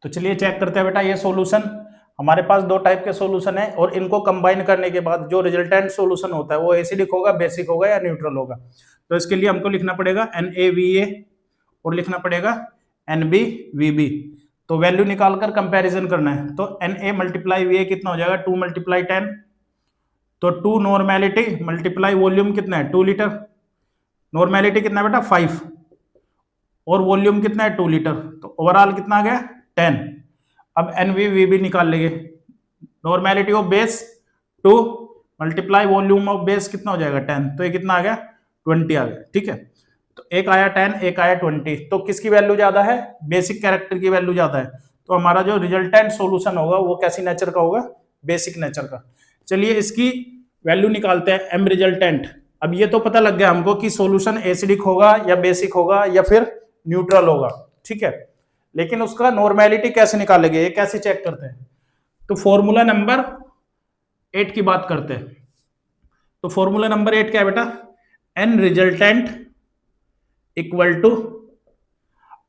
तो चलिए चेक करते हैं बेटा, ये सॉल्यूशन हमारे पास दो टाइप के सॉल्यूशन है और इनको कंबाइन करने के बाद जो रिजल्टेंट सॉल्यूशन होता है वो एसिडिक होगा, बेसिक होगा या न्यूट्रल होगा। तो इसके लिए हमको लिखना पड़ेगा NaVa और लिखना पड़ेगा NbVb। तो वैल्यू निकालकर कंपैरिजन करना है। तो Na मल्टीप्लाई Va कितना हो जाएगा, 2 मल्टीप्लाई 10, तो 2 नॉर्मेलिटी मल्टीप्लाई वॉल्यूम कितना है 2 लीटर, नॉर्मेलिटी कितना है बेटा 5 और वॉल्यूम कितना है 2 लीटर, तो ओवरऑल कितना आ गया 10। अब NvVb निकाल लेंगे। Normality of base 2 multiply volume of base कितना हो जाएगा 10, तो ये कितना आ गया 20 आ गया। ठीक है, तो एक आया 10 एक आया 20, तो किसकी वैल्यू ज्यादा है, बेसिक कैरेक्टर की वैल्यू ज्यादा है। तो हमारा जो रिजल्टेंट सॉल्यूशन होगा वो कैसी नेचर का होगा, बेसिक नेचर का। चलिए इसकी वैल्यू निकालते हैं एम रिजल्टेंट। अब ये तो पता लग गया हमको कि सॉल्यूशन एसिडिक होगा या बेसिक होगा या फिर न्यूट्रल होगा। ठीक है, लेकिन उसका नॉर्मेलिटी कैसे निकालेंगे, ये कैसे चेक करते हैं। तो फॉर्मूला नंबर 8 की बात करते हैं। तो फॉर्मूला नंबर 8 क्या है बेटा, एन रिजल्टेंट इक्वल टू,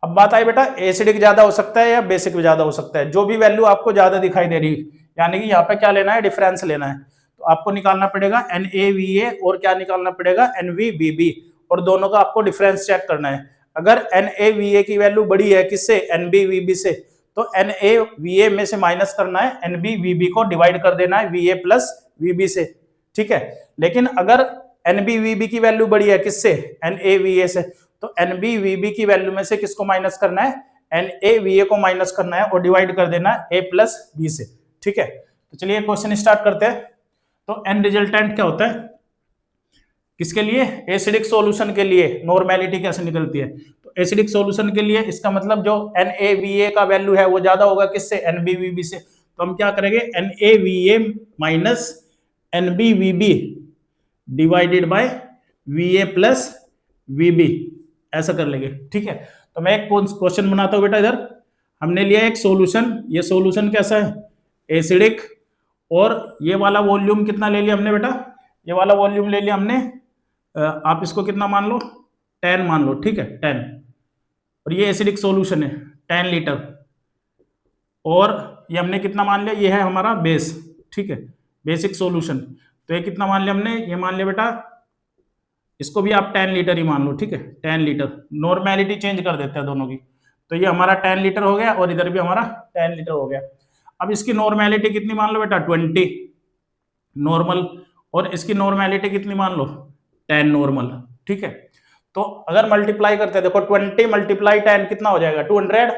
अब बात आई बेटा एसिडिक ज्यादा हो सकता है या बेसिक भी ज्यादा हो सकता है। जो भी वैल्यू आपको ज्यादा दिखाई दे रही यानी कि यहाँ पे क्या लेना है, डिफरेंस लेना है। तो आपको निकालना पड़ेगा NaVa और क्या निकालना पड़ेगा NvVb, और दोनों का आपको डिफरेंस चेक करना है। अगर NaVa की वैल्यू बड़ी है किससे, NbVb से, तो NaVa में से माइनस करना है, NbVb को डिवाइड कर देना है Va प्लस Vb से। ठीक है, लेकिन अगर NbVb की वैल्यू बड़ी है किससे, NaVa से, तो NbVb की वैल्यू में से किसको माइनस करना है, NaVa को माइनस करना है और डिवाइड कर देना है A प्लस B से। ठीक है, तो चलिए क्वेश्चन स्टार्ट करते हैं। तो एन रिजल्टेंट क्या होता है किसके लिए, एसिडिक सॉल्यूशन के लिए नॉर्मेलिटी कैसे निकलती है। तो एसिडिक सॉल्यूशन के लिए इसका मतलब जो NaVa का वैल्यू है वो ज्यादा होगा किससे, NbVb से। तो हम क्या करेंगे, NaVa minus NbVb divided by Va plus Vb, ऐसा कर लेंगे। ठीक है, तो मैं एक क्वेश्चन बनाता हूं बेटा। इधर हमने लिया एक सॉल्यूशन, ये सॉल्यूशन कैसा है, एसिडिक, और ये वाला वॉल्यूम कितना ले लिया हमने बेटा, ये वाला वॉल्यूम ले लिया हमने, आप इसको कितना मान लो 10 मान लो। ठीक है 10, और ये एसिडिक सॉल्यूशन है 10 लीटर, और ये हमने कितना मान लिया, ये है हमारा बेस। ठीक है, बेसिक सॉल्यूशन, तो ये कितना मान लिया हमने, ये मान लिया बेटा, इसको भी आप 10 लीटर ही मान लो। ठीक है 10 लीटर, नॉर्मेलिटी चेंज कर देते हैं दोनों की। तो ये हमारा 10 लीटर हो गया और इधर भी हमारा 10 लीटर हो गया। अब इसकी नॉर्मेलिटी कितनी मान लो बेटा 20 नॉर्मल, और इसकी नॉर्मेलिटी कितनी मान लो 10 नॉर्मल। ठीक है, तो अगर मल्टीप्लाई करते हैं, देखो 20 मल्टीप्लाई 10 कितना हो जाएगा 200,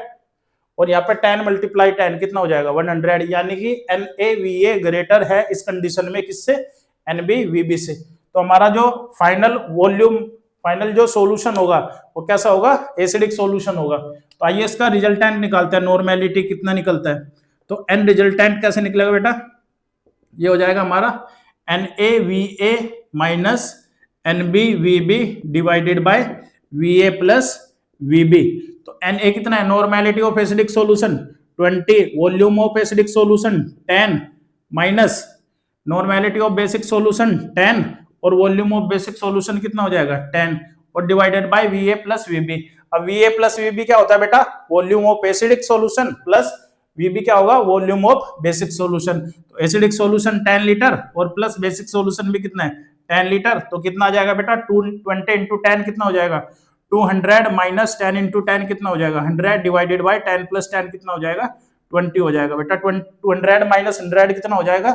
और यहाँ पे 10 मल्टीप्लाई 10 कितना हो जाएगा 100, यानी कि NaVa ग्रेटर है इस कंडीशन में किससे, NbVb से। तो हमारा जो फाइनल वॉल्यूम, फाइनल जो सॉल्यूशन होगा वो कैसा होगा, एसिडिक सॉल्यूशन होगा। तो आइए इसका रिजल्टेंट निकालते हैं, नॉर्मेलिटी कितना निकलता है। तो एन रिजल्टेंट कैसे निकलेगा बेटा, ये हो जाएगा हमारा NaVa minus NbVb divided by Va plus Vb। तो Na कितना है, normality of acidic solution 20, volume of acidic solution 10, minus normality of basic solution 10, और वॉल्यूम ऑफ बेसिक सॉल्यूशन कितना हो जाएगा 10, और divided bye Va plus Vb। अब Va plus Vb क्या होता है बेटा, volume of acidic solution plus Vb क्या होगा, वॉल्यूम ऑफ बेसिक सॉल्यूशन। तो एसिडिक सॉल्यूशन 10 लीटर और प्लस बेसिक सॉल्यूशन भी कितना है 10 लीटर, तो कितना आ जाएगा बेटा 220 इंटू 10 कितना हो जाएगा 200, माइनस 10 इंटू 10 कितना हो जाएगा 100, डिवाइडेड बाय 10 प्लस 10 कितना हो जाएगा 20 हो जाएगा बेटा। 200 माइनस 100 कितना हो जाएगा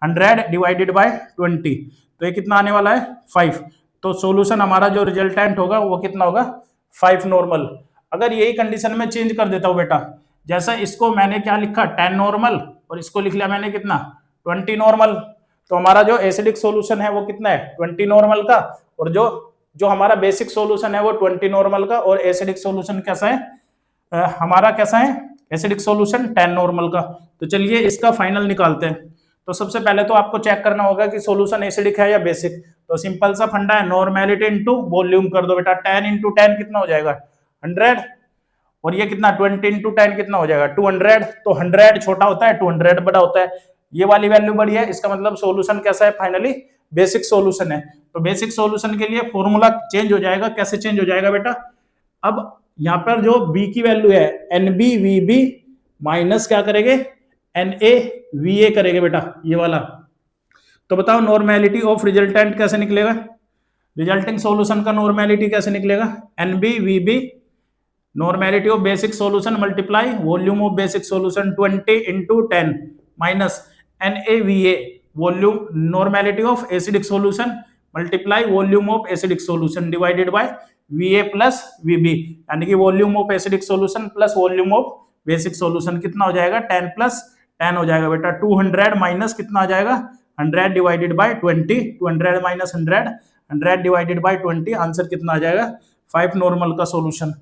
100 डिवाइडेड बाय 20, तो ये कितना आने वाला है 5। तो सॉल्यूशन हमारा जो रिजल्टेंट होगा वो कितना होगा 5 नॉर्मल। अगर यही कंडीशन में चेंज कर देता हूं बेटा, जैसा इसको मैंने क्या लिखा 10 नॉर्मल, और इसको लिख लिया मैंने कितना 20 नॉर्मल, तो हमारा जो एसिडिक सॉल्यूशन है वो कितना है 20 नॉर्मल का, और जो हमारा बेसिक सॉल्यूशन है वो 20 नॉर्मल का, और एसिडिक सॉल्यूशन कैसा है हमारा कैसा है एसिडिक सॉल्यूशन 10 नॉर्मल का। तो चलिए इसका फाइनल निकालते हैं। तो सबसे पहले तो आपको चेक करना होगा कि सॉल्यूशन एसिडिक है या बेसिक। तो सिंपल सा फंडा है, नॉर्मेलिटी इनटू वॉल्यूम कर दो बेटा, 10 इंटू 10 कितना हो जाएगा 100, और ये कितना 20 इंटू 10 कितना हो जाएगा 200। तो 100 छोटा होता है 200 बड़ा होता है, ये वाली वैल्यू बड़ी है, इसका मतलब सॉल्यूशन कैसा है फाइनली बेसिक सॉल्यूशन है। तो बेसिक सॉल्यूशन के लिए फॉर्मूला चेंज हो जाएगा, कैसे चेंज हो जाएगा बेटा, अब यहाँ पर जो B की वैल्यू है NbVb माइनस क्या करेंगे, NaVa करेंगे बेटा ये वाला। तो बताओ नॉर्मेलिटी ऑफ रिजल्टेंट कैसे निकलेगा, रिजल्टिंग सॉल्यूशन का नॉर्मेलिटी कैसे निकलेगा, NbVb normality of basic solution multiply volume of basic solution 20 into 10 minus NaVa volume normality of acidic solution multiply volume of acidic solution divided by Va plus Vb, यानी कि volume of acidic solution plus volume of basic solution कितना हो जाएगा, 10 plus 10 हो जाएगा बेटा 200 minus कितना आ जाएगा 100 divided by 20, 200 minus 100, 100 divided by 20, answer कितना आ जाएगा 5 नॉर्मल का सॉल्यूशन।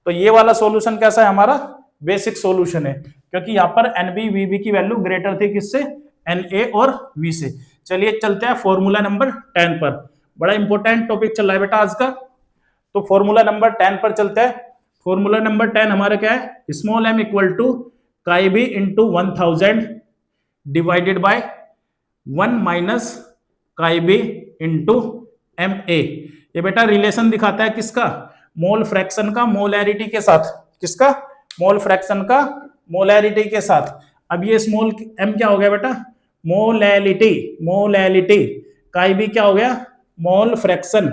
तो ये वाला सॉल्यूशन कैसा है हमारा, बेसिक सॉल्यूशन है, क्योंकि यहाँ पर NbVb की वैल्यू ग्रेटर थी किससे, Na और V से। चलिए चलते हैं फॉर्मूला नंबर 10 पर, बड़ा इंपॉर्टेंट टॉपिक चल रहा है बेटा आज का। तो फॉर्मूला नंबर 10 पर चलते हैं। फॉर्मूला नंबर 10 हमारा क्या है, small m equal to chi b into 1000 divided by 1 minus chi b into MA। ये बेटा रिलेशन दिखाता है किसका, मोल फ्रैक्शन का मोलैरिटी के साथ, किसका, मोल फ्रैक्शन का मोलैरिटी के साथ। अब ये स्मॉल m क्या हो गया बेटा, मोलैलिटी, मोलैलिटी, काई बी क्या हो गया, मोल फ्रैक्शन,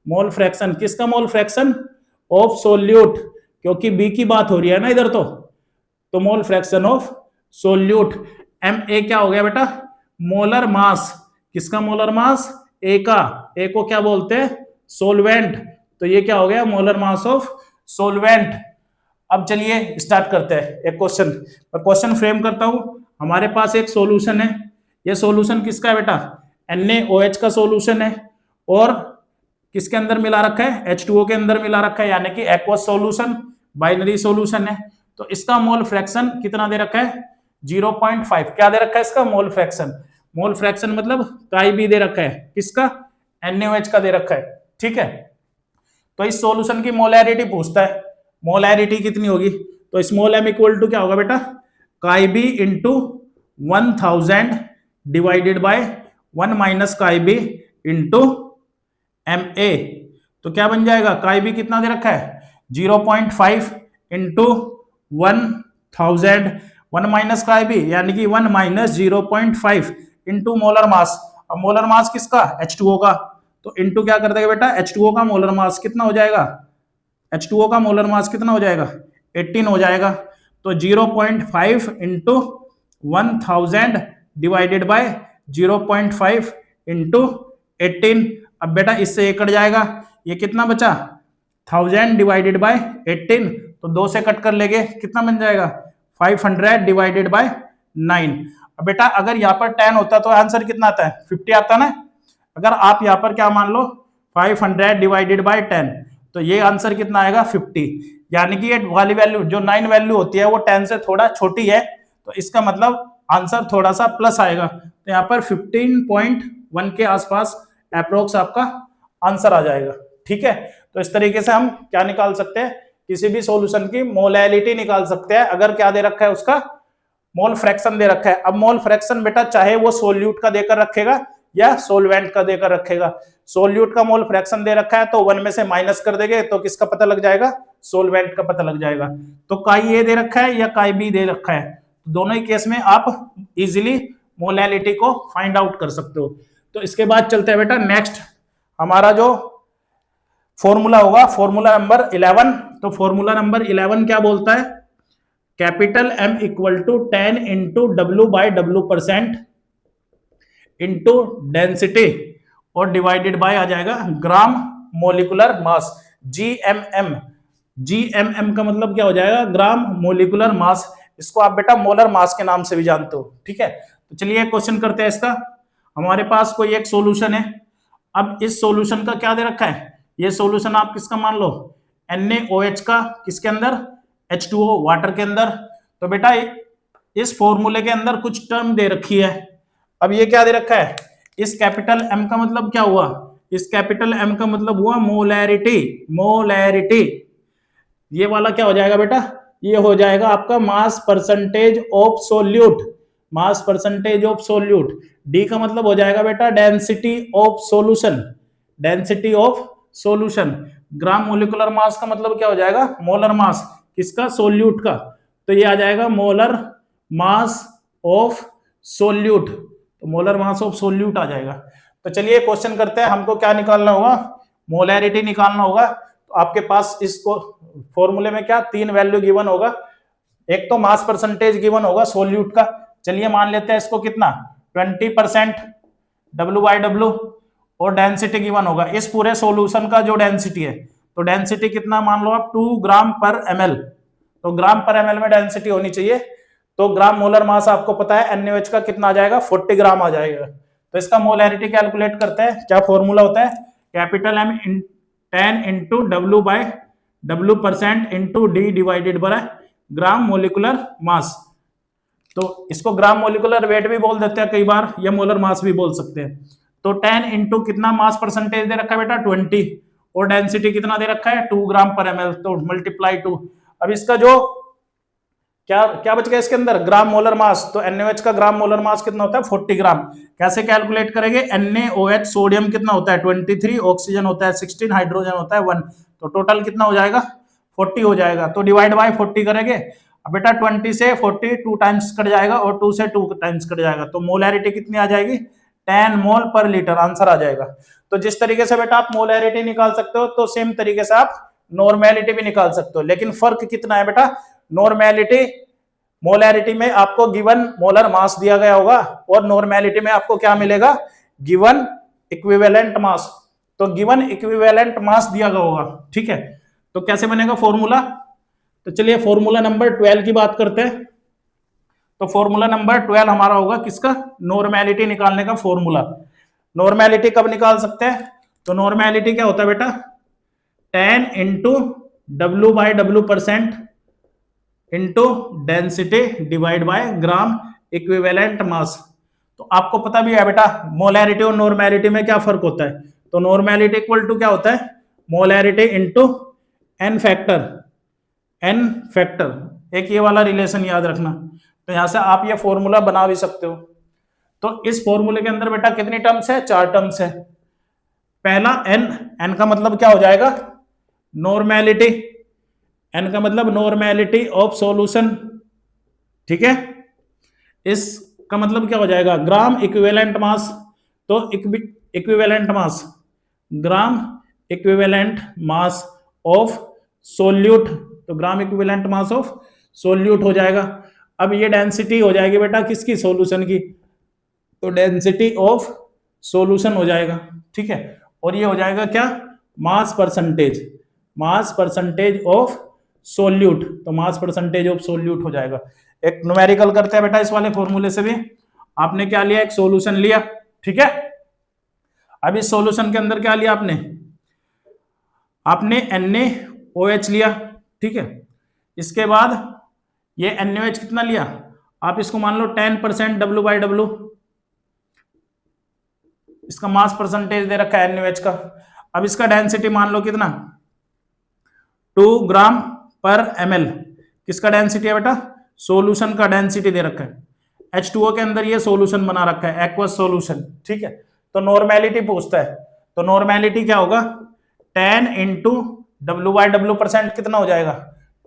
मोल फ्रैक्शन किसका, मोल फ्रैक्शन ऑफ सोल्यूट, क्योंकि बी की बात हो रही है ना इधर, तो mole fraction of solute. MA क्या हो गया बेटा, मोलर मास, किसका मोलर मास, ए का, ए को क्या बोलते हैं, सोलवेंट, तो ये क्या हो गया, मोलर मास ऑफ सोलवेंट। अब चलिए स्टार्ट करते हैं एक क्वेश्चन, मैं क्वेश्चन फ्रेम करता हूं। हमारे पास एक सॉल्यूशन है, ये सॉल्यूशन किसका है बेटा, NaOH का सॉल्यूशन है, और किसके अंदर मिला रखा है, H2O के अंदर मिला रखा है, यानी कि एक्वस सॉल्यूशन, बाइनरी सॉल्यूशन है। तो इसका मोल फ्रैक्शन कितना दे रखा है, 0.5, क्या दे रखा है इसका मोल फ्रैक्शन, मोल फ्रैक्शन मतलब काई बी दे रखा है, किसका, NaOH का दे रखा है, ठीक है। तो इस सॉल्यूशन की मोलैरिटी पूछता है, मोलैरिटी कितनी होगी, तो स्मॉल m इक्वल टू क्या होगा बेटा, chi b into 1000 divided by 1 minus chi b into MA। तो क्या बन जाएगा, काई बी कितना दे रखा है 0.5 इंटू 1000, 1 माइनस काई बी यानी कि 1 माइनस 0.5 इंटू मोलर मास। अब मोलर मास किसका, H2O का, तो इंटू क्या कर देगा बेटा, H2O का मोलर मास कितना हो जाएगा, H2O का मोलर मास कितना हो जाएगा 18 हो जाएगा। तो 0.5 इंटू 1000 डिवाइडेड बाय 0.5 इंटू 18। अब बेटा इससे ये कट जाएगा, ये कितना बचा 1000 डिवाइडेड बाय 18, तो 2 से कट कर लेंगे, कितना बन जाएगा 500 डिवाइडेड बाय 9। अब बेटा अगर यहाँ पर 10 होता तो आंसर कितना आता है 50 आता ना। अगर आप यहाँ पर क्या मान लो 500 डिवाइडेड बाय 10, तो ये आंसर कितना आएगा 50, यानी कि ये वाली वैल्यू जो 9 वैल्यू होती है वो 10 से थोड़ा छोटी है, तो इसका मतलब आंसर थोड़ा सा प्लस आएगा। तो यहाँ पर 15.1 के आसपास अप्रोक्स आपका आंसर आ जाएगा, ठीक है। तो इस तरीके से हम क्या निकाल सकते हैं, किसी भी सॉल्यूशन की मोलैलिटी निकाल सकते हैं, अगर क्या दे रखा है उसका मोल फ्रैक्शन दे रखा है। अब मोल फ्रैक्शन बेटा चाहे वो सोल्यूट का देकर रखेगा या सोलवेंट का देकर रखेगा, सोल्यूट का मोल फ्रैक्शन दे रखा है तो 1 में से माइनस कर देंगे तो किसका पता लग जाएगा, सोलवेंट का पता लग जाएगा। तो काई ए दे रखा है या काई बी दे रखा है, दोनों ही केस में आप इजीली मोलैलिटी को फाइंड आउट कर सकते हो। तो इसके बाद चलते हैं बेटा नेक्स्ट, हमारा जो फॉर्मूला होगा फॉर्मूला नंबर 11। तो फॉर्मूला नंबर 11 क्या बोलता है, capital M equal to 10 into W by W% into density और डिवाइडेड बाय आ जाएगा gram molecular mass, GMM। GMM का मतलब क्या हो जाएगा, ग्राम मोलिकुलर मास, इसको आप बेटा मोलर मास के नाम से भी जानते हो, ठीक है। तो चलिए क्वेश्चन करते हैं इसका। हमारे पास कोई एक सॉल्यूशन है, अब इस सॉल्यूशन का क्या दे रखा है, ये सॉल्यूशन आप किसका मान लो NaOH का, किसके अंदर H2O वाटर के अंदर। तो बेटा इस फॉर्मूले के अंदर कुछ टर्म दे रखी है, अब ये क्या दे रखा है, इस कैपिटल M का मतलब क्या हुआ, इस कैपिटल M का मतलब हुआ मोलैरिटी, मोलैरिटी। ये वाला क्या हो जाएगा बेटा, ये हो जाएगा आपका mass percentage of solute, mass percentage of solute. D का मतलब हो जाएगा बेटा density of solution, density of solution. Gram molecular मास का मतलब क्या हो जाएगा, मोलर मास, किसका, सोल्यूट का। तो ये आ जाएगा मोलर मास ऑफ सोल्यूट, तो मोलर मास ऑफ सोल्यूट आ जाएगा। तो चलिए क्वेश्चन करते हैं, हमको क्या निकालना होगा, मोलैरिटी निकालना होगा। तो आपके पास इसको फॉर्मूले में क्या 3 वैल्यू गिवन होगा, एक तो मास परसेंटेज गिवन होगा सोल्यूट का, चलिए मान लेते हैं इसको कितना 20% W/W, और डेंसिटी गिवन होगा इस पूरे सॉल्यूशन का जो डेंसिटी है, तो डेंसिटी कितना मान लो आप 2 ग्राम पर ml, तो ग्राम पर ml में डेंसिटी होनी चाहिए। तो ग्राम मोलर मास आपको पता है NaOH का कितना आ जाएगा 40 ग्राम आ जाएगा। तो इसका मोलैरिटी कैलकुलेट करते हैं, क्या फॉर्मूला होता है, capital M 10 into W/W% into D divided by gram molecular मास। तो इसको ग्राम मोलिकुलर वेट भी बोल देते हैं कई बार, या मोलर मास भी बोल सकते हैं। तो 10 इंटू कितना मास परसेंटेज दे रखा है बेटा 20, और डेंसिटी कितना दे रखा है 2 ग्राम पर ml, तो मल्टीप्लाई 2। अब इसका जो क्या क्या बच गया इसके अंदर ग्राम मोलर मास, तो NaOH का ग्राम मोलर मास कितना होता है 40 ग्राम। कैसे कैलकुलेट करेंगे, NaOH सोडियम कितना होता है 23, ऑक्सीजन होता है 16, हाइड्रोजन होता है 1, तो टोटल कितना हो जाएगा 40 हो जाएगा। तो डिवाइड बाय 40 करेंगे, अब बेटा 20 से 40 2 टाइम्स कट जाएगा और 2 से 2 टाइम्स कट जाएगा, तो मोलैरिटी कितनी आ जाएगी 10 मोल पर लीटर, आंसर आ जाएगा। तो जिस तरीके से बेटा आप मोलैरिटी निकाल सकते हो, तो सेम तरीके से आप नॉर्मेलिटी भी निकाल सकते हो, लेकिन फर्क कितना है बेटा, नॉर्मेलिटी मोलैरिटी में आपको गिवन मोलर मास दिया गया होगा, और नॉर्मेलिटी में आपको क्या मिलेगा गिवन इक्विवेलेंट मास, तो गिवन इक्विवेलेंट मास दिया गया होगा, ठीक है। तो कैसे बनेगा फॉर्मूला, तो चलिए फॉर्मूला नंबर 12 की बात करते हैं। तो फॉर्मूला नंबर 12 हमारा होगा किसका, नॉर्मेलिटी निकालने का फॉर्मूला। नॉर्मेलिटी कब निकाल सकते हैं, तो नॉर्मेलिटी क्या होता है बेटा 10 into W/W% into density divide by gram equivalent mass. तो आपको पता भी है बेटा मोलैरिटी और नॉर्मेलिटी में क्या फर्क होता है, तो नॉर्मेलिटी इक्वल टू क्या होता है मोलैरिटी इंटू n फैक्टर, एक ये वाला रिलेशन याद रखना। तो यहां से आप ये फॉर्मूला बना भी सकते हो। तो इस फॉर्मूले के अंदर बेटा कितनी टर्म्स है, 4 टर्म्स है। पहला n का मतलब क्या हो जाएगा नॉर्मेलिटी, n का मतलब नॉर्मेलिटी ऑफ सॉल्यूशन, ठीक है। इसका मतलब क्या हो जाएगा ग्राम इक्विवेलेंट मास, तो equivalent mass gram equivalent mass of solute, तो gram equivalent mass of solute हो जाएगा। अब ये डेंसिटी हो जाएगी बेटा किसकी, सॉल्यूशन की, तो डेंसिटी ऑफ सॉल्यूशन हो जाएगा, ठीक है। और ये हो जाएगा क्या मास परसेंटेज ऑफ सोल्यूट, तो मास परसेंटेज ऑफ सोल्यूट हो जाएगा। एक न्यूमेरिकल करते हैं बेटा इस वाले फॉर्मूले से भी। आपने क्या लिया, एक सॉल्यूशन लिया, ठीक है। अब इस सॉल्यूशन के अंदर क्या लिया आपने NaOH लिया, ठीक है। इसके बाद ये NaOH कितना लिया, आप इसको मान लो 10% W/W, इसका मास परसेंटेज दे रखा है NaOH का। अब इसका डेंसिटी मान लो कितना 2 ग्राम पर ml, किसका डेंसिटी है बेटा सॉल्यूशन का डेंसिटी दे रखा है। H2O के अंदर ये सॉल्यूशन बना रखा है एक्वस सॉल्यूशन, ठीक है। तो नॉर्मेलिटी पूछता है, तो नॉर्मेलिटी क्या होगा 10 इंटू W/W% कितना हो जाएगा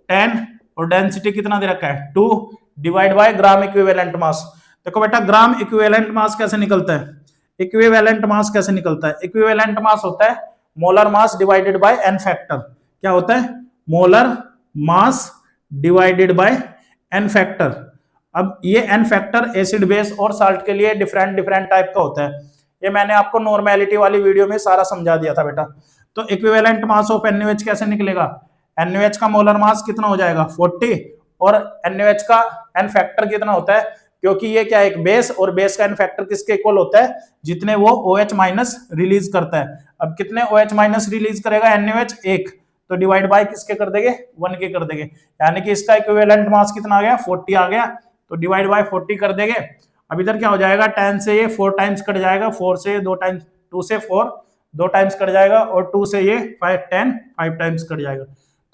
10, और डेंसिटी कितना दे रखा है 2 डिवाइड बाय ग्राम इक्विवेलेंट मास। देखो बेटा ग्राम इक्विवेलेंट मास कैसे निकलता है, इक्विवेलेंट मास कैसे निकलता है, इक्विवेलेंट मास होता है molar mass divided by n factor. क्या होता है molar mass divided by n factor. अब ये n फैक्टर एसिड बेस और साल्ट के लिए डिफरेंट टाइप का होता है, ये मैंने आपको नॉर्मेलिटी वाली वीडियो में सारा समझा दिया था बेटा। तो इक्विवेलेंट मास ऑफ NaOH कैसे निकलेगा, NaOH का मोलर मास कितना हो जाएगा 40, और NaOH का n फैक्टर कितना होता है, क्योंकि ये क्या है एक बेस, और बेस का n फैक्टर किसके इक्वल होता है जितने वो OH माइनस रिलीज करता है। अब कितने OH माइनस रिलीज करेगा NaOH 1, तो डिवाइड बाय किसके कर देंगे 1 के कर देंगे, यानी कि इसका इक्विवेलेंट मास कितना आ गया 40 आ गया, तो डिवाइड बाय 40 कर देंगे। अब इधर क्या हो जाएगा 10 से ये 4 टाइम्स कट जाएगा, 4 से 2 टाइम्स, 2 से 4 2 टाइम्स कट जाएगा, और 2 से ये 5 टाइम्स कट जाएगा।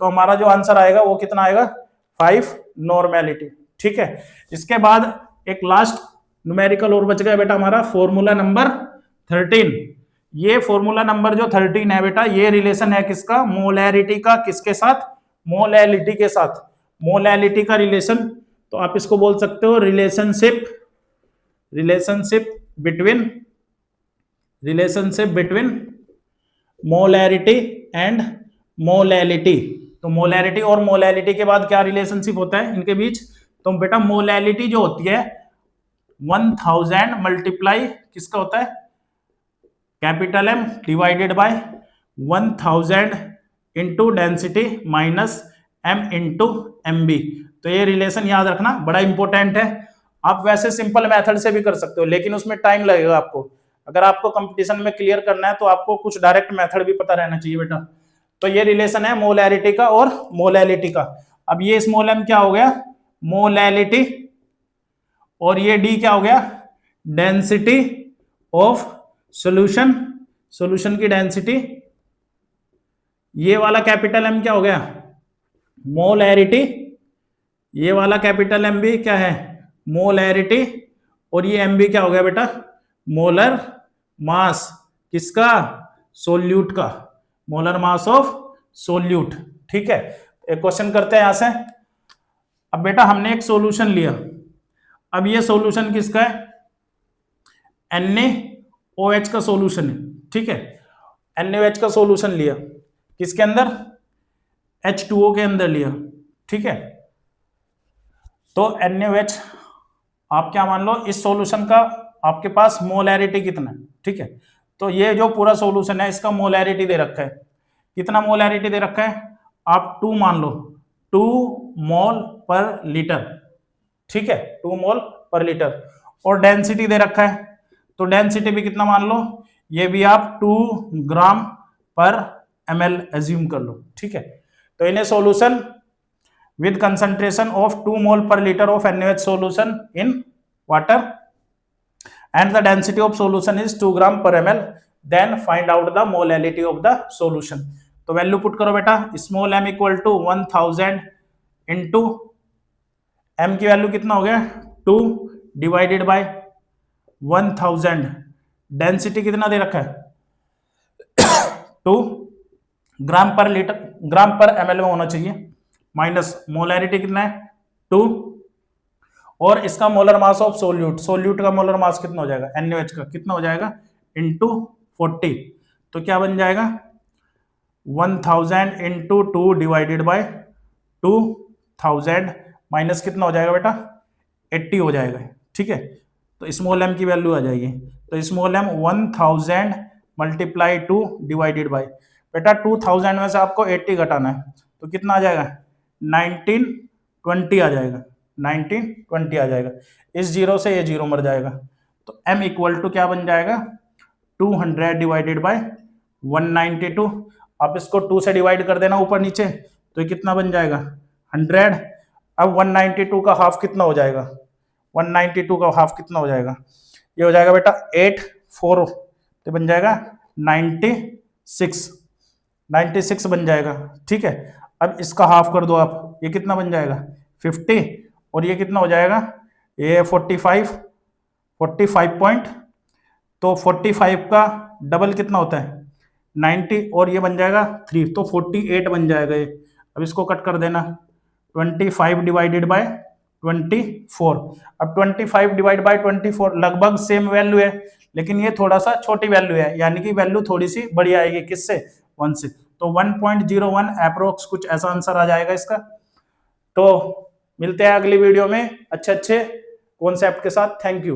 तो हमारा जो आंसर आएगा वो कितना आएगा 5 नॉर्मेलिटी, ठीक है। इसके बाद एक लास्ट न्यूमेरिकल और बच गया बेटा हमारा फॉर्मूला नंबर 13। ये फॉर्मूला नंबर जो 13 है बेटा, ये रिलेशन है किसका मोलैरिटी का, किसके साथ मोलैरिटी के साथ। मोलैलिटी का रिलेशन, तो आप इसको बोल सकते हो relationship between molarity and molality. तो मोलैरिटी और मोलैलिटी के बाद क्या रिलेशनशिप होता है इनके बीच? तो बेटा मोलैलिटी जो होती है 1000 मल्टीप्लाई किसका होता है? Capital M divided by 1000 into density minus m into m b. तो ये रिलेशन याद रखना, बड़ा इंपॉर्टेंट है। आप वैसे सिंपल मेथड से भी कर सकते हो, लेकिन उसमें टाइम लगेगा आपको। अगर आपको कंपटीशन में क्लियर करना है तो आपको कुछ डायरेक्ट मेथड भी पता रहना चाहिए बेटा। तो ये रिलेशन है मोलैरिटी का और मोलैलिटी का। अब ये स्मॉल एम क्या हो गया? मोलैलिटी, और ये डी क्या हो गया? डेंसिटी ऑफ सॉल्यूशन की डेंसिटी। ये वाला कैपिटल एम क्या हो गया? मोलैरिटी। ये वाला कैपिटल एम भी क्या है? मोलैरिटी। और ये एम बी क्या हो गया बेटा? मोलर मास किसका? सोल्यूट का, मोलर मास ऑफ सोल्यूट। ठीक है, एक क्वेश्चन करते हैं यहां से। अब बेटा हमने एक सॉल्यूशन लिया, अब ये सॉल्यूशन किसका है? NaOH का सॉल्यूशन है। ठीक है, NaOH का सॉल्यूशन लिया, किसके अंदर? H2O के अंदर लिया। ठीक है, तो NaOH आप क्या मान लो, इस सॉल्यूशन का आपके पास मोलैरिटी कितना है? ठीक है, तो ये जो पूरा सॉल्यूशन है इसका मोलैरिटी दे रखा है। कितना मोलैरिटी दे रखा है? आप 2 मान लो, 2 मोल पर लीटर। ठीक है, 2 मोल पर लीटर। और डेंसिटी दे रखा है, तो डेंसिटी भी कितना मान लो? ये भी आप 2 ग्राम पर ml एज्यूम कर लो। ठीक है, तो in a solution with concentration of 2 mole per liter of NaOH solution in water and the density of solution is 2 gram per ml, then find out the molality of the solution। तो value put करो बेटा, small m equal to 1000 into m की value कितना हो गया? 2 divided by 1000, density कितना दे रखा है? 2 ग्राम पर लीटर, ग्राम पर ml में होना चाहिए, माइनस मोलैरिटी कितना है? 2, और इसका मोलर मास ऑफ सोल्यूट का मोलर मास कितना हो जाएगा? NaOH का कितना हो जाएगा? इंटू 40। तो क्या बन जाएगा? 1000 इंटू 2 डिवाइडेड बाय 2000 माइनस कितना हो जाएगा बेटा? 80 हो जाएगा। ठीक है, तो स्मॉल m की वैल्यू आ जाएगी, तो small m 1000 multiply 2 divided by, बेटा 2000 में से आपको 80 घटाना है, तो कितना आ जाएगा? 1920 आ जाएगा, 1920 आ जाएगा। इस जीरो से ये जीरो मर जाएगा, तो m इक्वल टू क्या बन जाएगा? 200 डिवाइडेड बाय 192। आप इसको 2 से डिवाइड कर देना ऊपर नीचे, तो ये कितना बन जाएगा? 100। अब 192 का हाफ कितना हो जाएगा? 192 का हाफ कितना हो जाएगा? ये हो जाएगा बेटा 84, तो बन जाएगा 96 बन जाएगा। ठीक है, अब इसका हाफ कर दो आप, ये कितना बन जाएगा? 50, और ये कितना हो जाएगा? ये 45 पॉइंट, तो 45 का डबल कितना होता है? 90, और ये बन जाएगा 3, तो 48 बन जाएगा ये। अब इसको कट कर देना, 25 डिवाइडेड बाय 24। अब 25 डिवाइड बाय 24 लगभग सेम वैल्यू है, लेकिन ये थोड़ा सा छोटी वैल्यू है, यानी कि वैल्यू थोड़ी सी बड़ी आएगी, किससे? 1 से। तो 1.01 अप्रोक्स कुछ ऐसा आंसर आ जाएगा इसका। तो मिलते हैं अगली वीडियो में अच्छे कॉन्सेप्ट के साथ। Thank you.